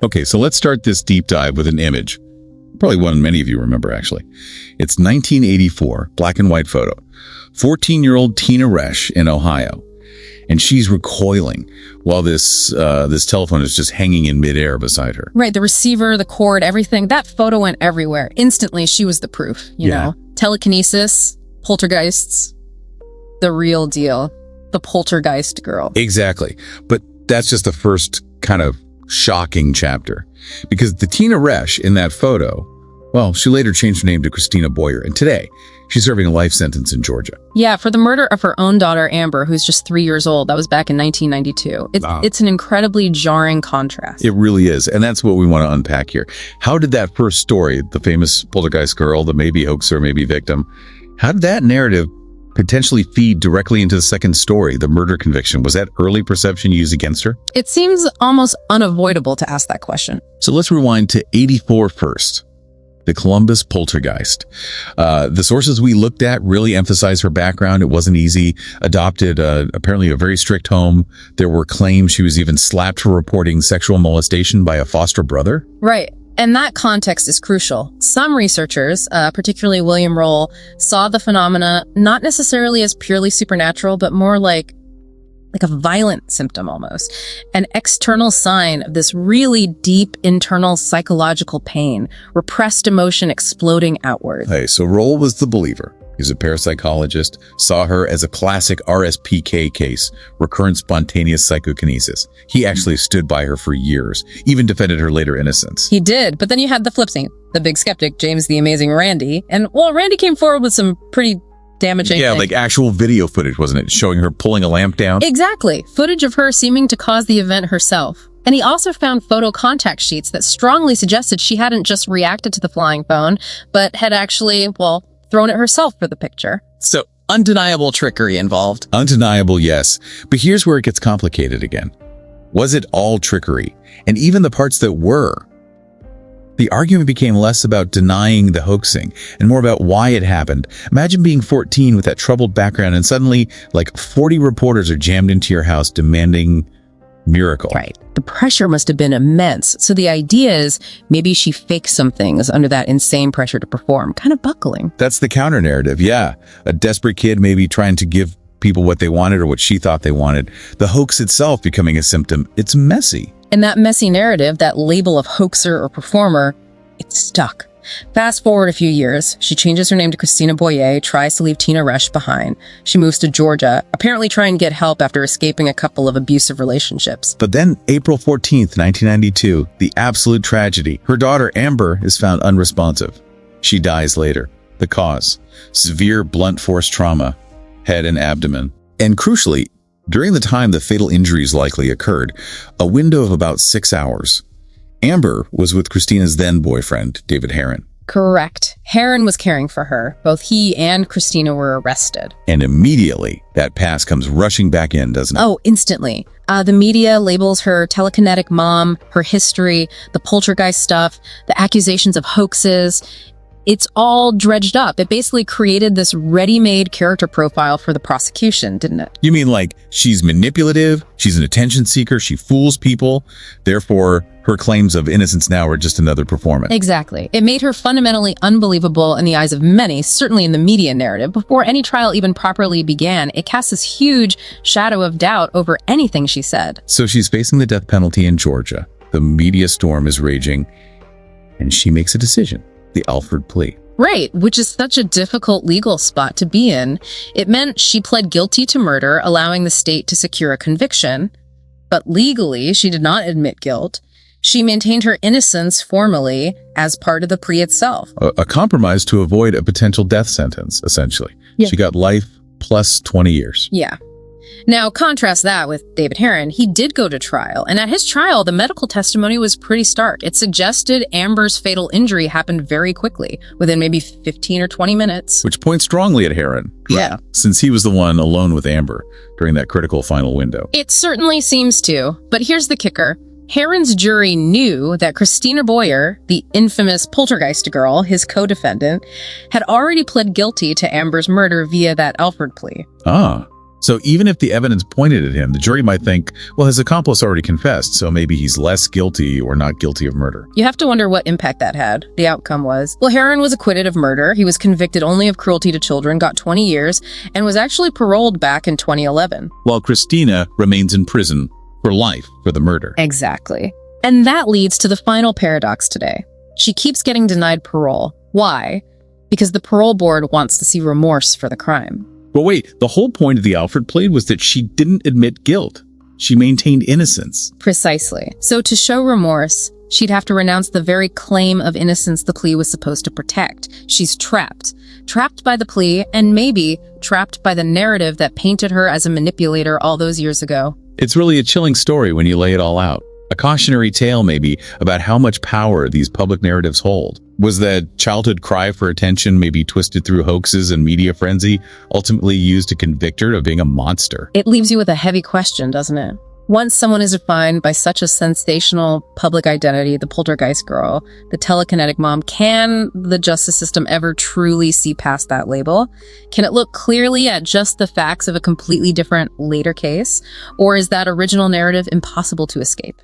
Okay, so let's start this deep dive with an image. Probably one many of you remember, actually. It's 1984, black and white photo. 14-year-old Tina Resch in Ohio. And she's recoiling while this telephone is just hanging in midair beside her. Right, the receiver, the cord, everything. That photo went everywhere. Instantly, she was the proof, you know? Telekinesis, poltergeists, the real deal. The poltergeist girl. Exactly. But that's just the first kind of shocking chapter. Because the Tina Resch in that photo, well, she later changed her name to Christina Boyer. And today, she's serving a life sentence in Georgia. Yeah, for the murder of her own daughter, Amber, who's just 3 years old. That was back in 1992. It's an incredibly jarring contrast. It really is. And that's what we want to unpack here. How did that first story, the famous poltergeist girl, the maybe hoaxer, maybe victim, how did that narrative potentially feed directly into the second story, the murder conviction? Was that early perception used against her? It seems almost unavoidable to ask that question. So let's rewind to 84 first. The Columbus poltergeist. The sources we looked at really emphasize her background. It wasn't easy. Adopted apparently a very strict home. There were claims she was even slapped for reporting sexual molestation by a foster brother. Right. And that context is crucial. Some researchers, particularly William Roll, saw the phenomena not necessarily as purely supernatural, but more like a violent symptom almost, an external sign of this really deep internal psychological pain, repressed emotion exploding outward. Hey, so Roll was the believer. He's a parapsychologist, saw her as a classic RSPK case, recurrent spontaneous psychokinesis. He actually stood by her for years, even defended her later innocence. He did, but then you had the flip side, the big skeptic, James the Amazing Randi, and well, Randi came forward with some pretty damaging thing. Like actual video footage, wasn't it? Showing her pulling a lamp down? Exactly. Footage of her seeming to cause the event herself. And he also found photo contact sheets that strongly suggested she hadn't just reacted to the flying phone, but had actually, thrown it herself for the picture. So, undeniable trickery involved. Undeniable, yes. But here's where it gets complicated again. Was it all trickery? And even the parts that were? The argument became less about denying the hoaxing and more about why it happened. Imagine being 14 with that troubled background and suddenly, 40 reporters are jammed into your house demanding miracle. Right. The pressure must have been immense. So the idea is maybe she faked some things under that insane pressure to perform, kind of buckling. That's the counter narrative, yeah. A desperate kid maybe trying to give people what they wanted or what she thought they wanted. The hoax itself becoming a symptom. It's messy. And that messy narrative, that label of hoaxer or performer, it's stuck. Fast forward a few years, she changes her name to Christina Boyer, tries to leave Tina Resch behind. She moves to Georgia, apparently trying to get help after escaping a couple of abusive relationships. But then, April 14th, 1992, the absolute tragedy. Her daughter, Amber, is found unresponsive. She dies later. The cause: severe blunt force trauma, head and abdomen. And crucially, during the time the fatal injuries likely occurred, a window of about 6 hours. Amber was with Christina's then boyfriend, David Herron. Correct. Herron was caring for her. Both he and Christina were arrested. And immediately, that past comes rushing back in, doesn't it? Oh, instantly. The media labels her telekinetic mom, her history, the poltergeist stuff, the accusations of hoaxes. It's all dredged up. It basically created this ready-made character profile for the prosecution, didn't it? You mean she's manipulative, she's an attention seeker, she fools people, therefore her claims of innocence now are just another performance. Exactly. It made her fundamentally unbelievable in the eyes of many, certainly in the media narrative. Before any trial even properly began, it cast this huge shadow of doubt over anything she said. So she's facing the death penalty in Georgia. The media storm is raging, and she makes a decision. The Alford plea. Right, which is such a difficult legal spot to be in. It meant she pled guilty to murder, allowing the state to secure a conviction. But legally, she did not admit guilt. She maintained her innocence formally as part of the plea itself. A compromise to avoid a potential death sentence, essentially. Yeah. She got life plus 20 years. Yeah. Now, contrast that with David Herron. He did go to trial, and at his trial, the medical testimony was pretty stark. It suggested Amber's fatal injury happened very quickly, within maybe 15 or 20 minutes. Which points strongly at Herron. Yeah. Since he was the one alone with Amber during that critical final window. It certainly seems to, but here's the kicker. Herron's jury knew that Christina Boyer, the infamous poltergeist girl, his co-defendant, had already pled guilty to Amber's murder via that Alford plea. Ah. So even if the evidence pointed at him, the jury might think, well, his accomplice already confessed, so maybe he's less guilty or not guilty of murder. You have to wonder what impact that had. The outcome was, well, Heron was acquitted of murder. He was convicted only of cruelty to children, got 20 years, and was actually paroled back in 2011. While Christina remains in prison for life for the murder. Exactly. And that leads to the final paradox today. She keeps getting denied parole. Why? Because the parole board wants to see remorse for the crime. But wait, the whole point of the Alfred plea was that she didn't admit guilt. She maintained innocence. Precisely. So to show remorse, she'd have to renounce the very claim of innocence the plea was supposed to protect. She's trapped. Trapped by the plea, and maybe trapped by the narrative that painted her as a manipulator all those years ago. It's really a chilling story when you lay it all out. A cautionary tale, maybe, about how much power these public narratives hold. Was that childhood cry for attention, maybe twisted through hoaxes and media frenzy, ultimately used to convict her of being a monster? It leaves you with a heavy question, doesn't it? Once someone is defined by such a sensational public identity, the poltergeist girl, the telekinetic mom, can the justice system ever truly see past that label? Can it look clearly at just the facts of a completely different later case? Or is that original narrative impossible to escape?